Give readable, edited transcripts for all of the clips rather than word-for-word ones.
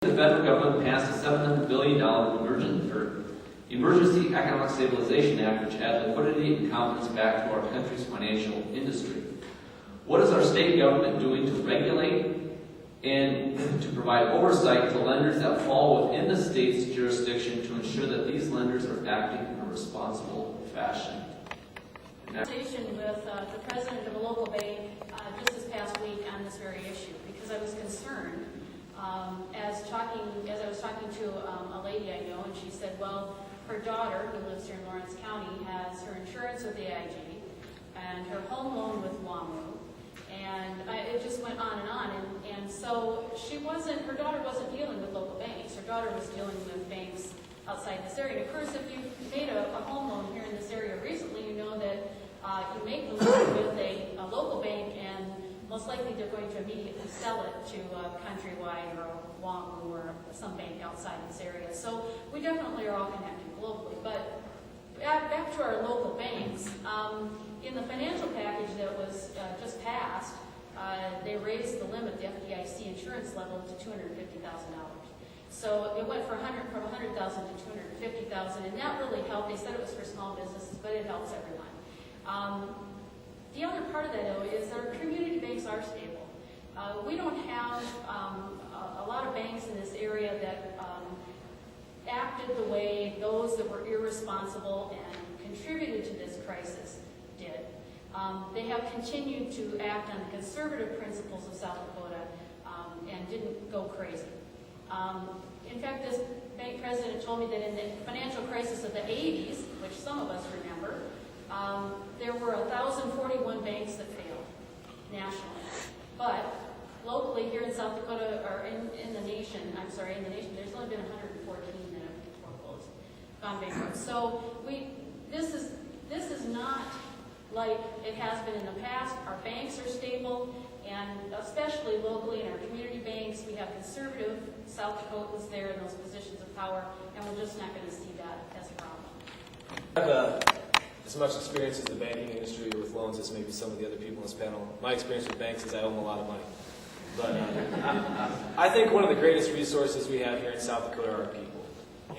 The federal government passed a $700 billion Emergency Economic Stabilization Act, which adds liquidity and confidence back to our country's financial industry. What is our state government doing to regulate and to provide oversight to lenders that fall within the state's jurisdiction to ensure that these lenders are acting in a responsible fashion? Conversation with the president of a local bank just this past week on this very issue, because I was concerned as I was talking to a lady I know, and she said, well, her daughter, who lives here in Lawrence County, has her insurance with AIG and her home loan with WAMU, and it just went on, and so her daughter wasn't dealing with local banks. Her daughter was dealing with banks outside this area. And of course, if you've made a home loan here in this area recently, you know that you make the loan with a local bank, and most likely they're going to immediately sell it to Countrywide or WAMU or some bank outside this area. So we definitely are all connected globally. But back to our local banks, in the financial package that was just passed, they raised the limit, the FDIC insurance level, to $250,000. So it went from $100,000 to $250,000, and that really helped. They said it was for small businesses, but it helps everyone. The other part of that, though, is our community banks are stable. We don't have a lot of banks in this area that acted the way those that were irresponsible and contributed to this crisis did. They have continued to act on the conservative principles of South Dakota and didn't go crazy. In fact, this bank president told me that in the financial crisis of the 80s, which some of us remember, there were 1,041 banks that failed nationally. But locally here in South Dakota, or in the nation, there's only been 114 that have foreclosed, gone bankrupt. So this is not like it has been in the past. Our banks are stable, and especially locally in our community banks, we have conservative South Dakotans there in those positions of power, and we're just not going to see that as a problem. I have as much experience as the banking industry with loans as maybe some of the other people in this panel. My experience with banks is I owe them a lot of money. But I think one of the greatest resources we have here in South Dakota are our people.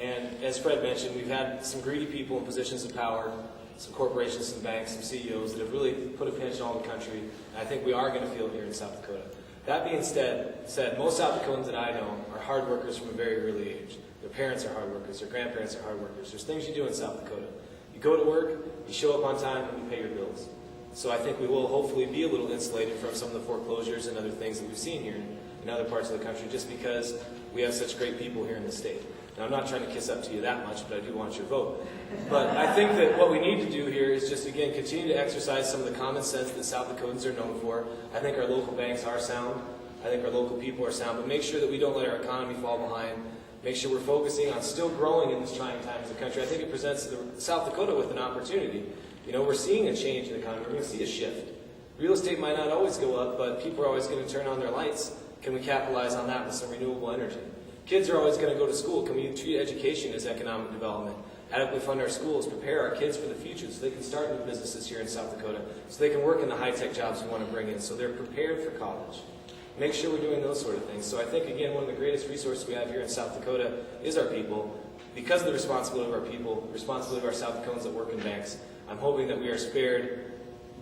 And as Fred mentioned, we've had some greedy people in positions of power, some corporations, some banks, some CEOs that have really put a pinch on all the country. And I think we are going to feel it here in South Dakota. That being said, most South Dakotans that I know are hard workers from a very early age. Their parents are hard workers. Their grandparents are hard workers. There's things you do in South Dakota. You go to work, you show up on time, and you pay your bills. So I think we will hopefully be a little insulated from some of the foreclosures and other things that we've seen here in other parts of the country, just because we have such great people here in the state. Now, I'm not trying to kiss up to you that much, but I do want your vote. But I think that what we need to do here is just, again, continue to exercise some of the common sense that South Dakotans are known for. I think our local banks are sound. I think our local people are sound. But make sure that we don't let our economy fall behind. Make sure we're focusing on still growing in this trying time as a country. I think it presents South Dakota with an opportunity. You know, we're seeing a change in the economy. We're going to see a shift. Real estate might not always go up, but people are always going to turn on their lights. Can we capitalize on that with some renewable energy? Kids are always going to go to school. Can we treat education as economic development? Adequately fund our schools, prepare our kids for the future so they can start new businesses here in South Dakota, so they can work in the high-tech jobs we want to bring in, so they're prepared for college. Make sure we're doing those sort of things. So I think, again, one of the greatest resources we have here in South Dakota is our people. Because of the responsibility of our people, the responsibility of our South Dakotans that work in banks, I'm hoping that we are spared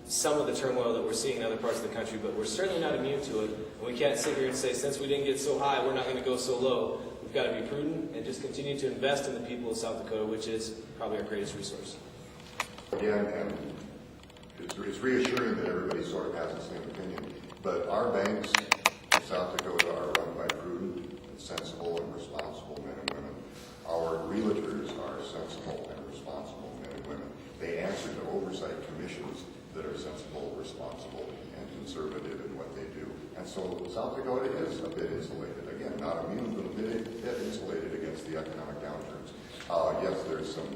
some of the turmoil that we're seeing in other parts of the country, but we're certainly not immune to it. And we can't sit here and say, since we didn't get so high, we're not going to go so low. We've got to be prudent and just continue to invest in the people of South Dakota, which is probably our greatest resource. Again, and it's reassuring that everybody sort of has the same opinion, but our banks in South Dakota are run by prudent, sensible, and responsible men and women. Our realtors are sensible and responsible men and women. They answer to oversight commissions that are sensible, responsible, and conservative in what they do. And so South Dakota is a bit insulated. Again, not immune, but a bit insulated against the economic downturns. Yes, there's some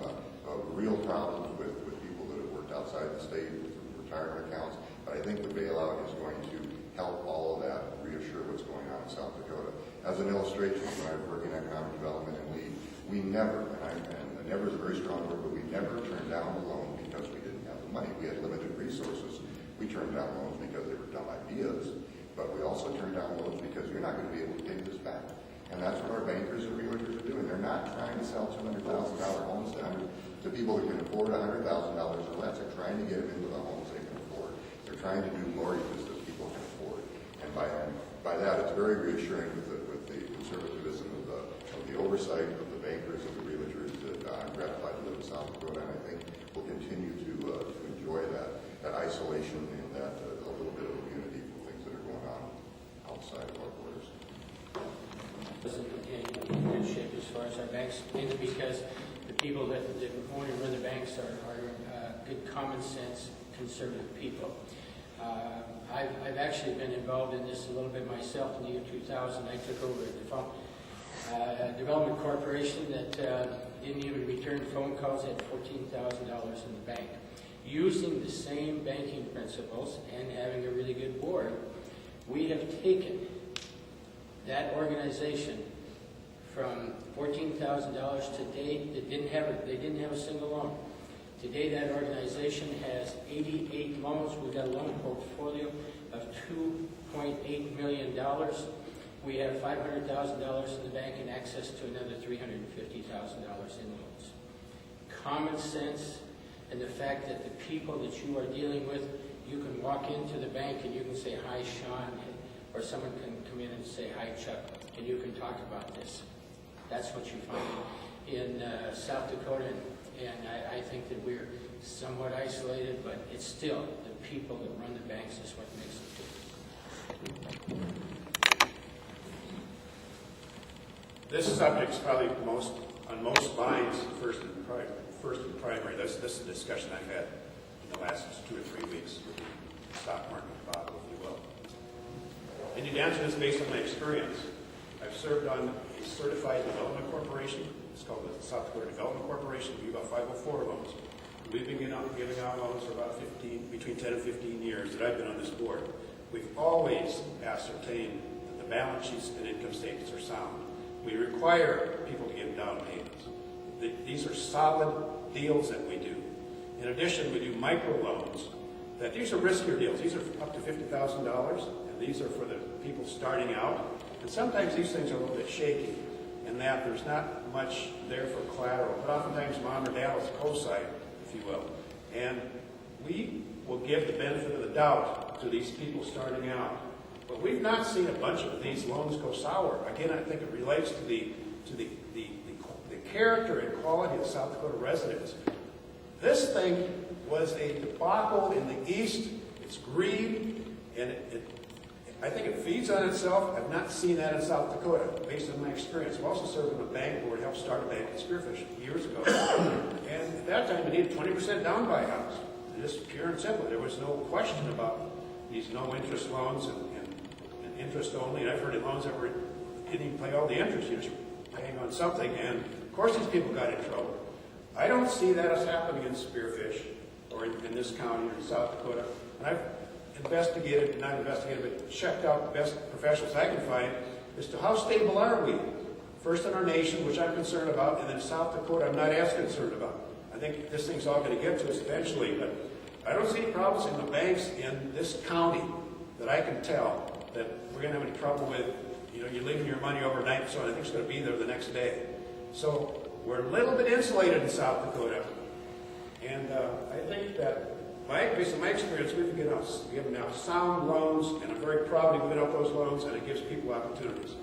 real problems with people that have worked outside the state with retirement accounts, but I think the bailout is going to help all of that, reassure what's going on in South Dakota. As an illustration, when I was working in economic development and lead, we never, and never is a very strong word, but we never turned down a loan because we didn't have the money. We had limited resources. We turned down loans because they were dumb ideas, but we also turned down loans because you're not going to be able to pay this back. And that's what our not trying to sell $200,000 homes to people that can afford $100,000 or less. They're trying to get them into the homes they can afford. They're trying to do mortgages that people can afford. And by that, it's very reassuring with the conservatism of the oversight of the bankers and the realtors that I'm gratified to live in South Dakota, and I think we'll continue to enjoy that isolation and that a little bit of immunity from things that are going on outside of our borders. Doesn't continue to be in good shape as far as our banks, mainly because the people that own and run the banks are good common sense conservative people. I've actually been involved in this a little bit myself. In the year 2000, I took over a development corporation that didn't even return phone calls, had $14,000 in the bank. Using the same banking principles and having a really good board, we have taken that organization from $14,000 today. They didn't have a single loan. Today, that organization has 88 loans. We've got a loan portfolio of $2.8 million. We have $500,000 in the bank and access to another $350,000 in loans. Common sense and the fact that the people that you are dealing with, you can walk into the bank and you can say, "Hi, Sean," or someone can come in and say, "Hi, Chuck," and you can talk about this. That's what you find in South Dakota, and I think that we're somewhat isolated, but it's still the people that run the banks is what makes it different. This subject's probably on most minds first and primary. This is a discussion I've had in the last 2 or 3 weeks with the stock market debacle, if you will. And you'd answer this based on my experience. I've served on a certified development corporation. It's called the South Dakota Development Corporation. We do about 504 loans. We've been giving out loans for about between 10 and 15 years that I've been on this board. We've always ascertained that the balance sheets and income statements are sound. We require people to give down payments. These are solid deals that we do. In addition, we do microloans. These are riskier deals. These are up to $50,000, and these are for the people starting out. And sometimes these things are a little bit shaky in that there's not much there for collateral, but oftentimes mom or dad will co-sign, if you will. And we will give the benefit of the doubt to these people starting out. But we've not seen a bunch of these loans go sour. Again, I think it relates to the character and quality of South Dakota residents. This thing was a debacle in the East. It's greed, and I think it feeds on itself. I've not seen that in South Dakota, based on my experience. I've also served on a bank board, helped start a bank in Spearfish years ago. And at that time, we needed 20% down buyouts. Just pure and simple. There was no question about these no-interest loans and interest only. And I've heard of loans that didn't even pay all the interest. You're just paying on something. And, of course, these people got in trouble. I don't see that as happening in Spearfish or in this county or in South Dakota. And I've but checked out the best professionals I can find as to how stable are we. First in our nation, which I'm concerned about, and then South Dakota I'm not as concerned about. I think this thing's all going to get to us eventually, but I don't see any problems in the banks in this county that I can tell that we're going to have any trouble with. You know, you're leaving your money overnight, so I think it's going to be there the next day. So we're a little bit insulated in South Dakota, and I think that based on my experience, we have now sound loans, and I'm very proud to give out those loans, and it gives people opportunities.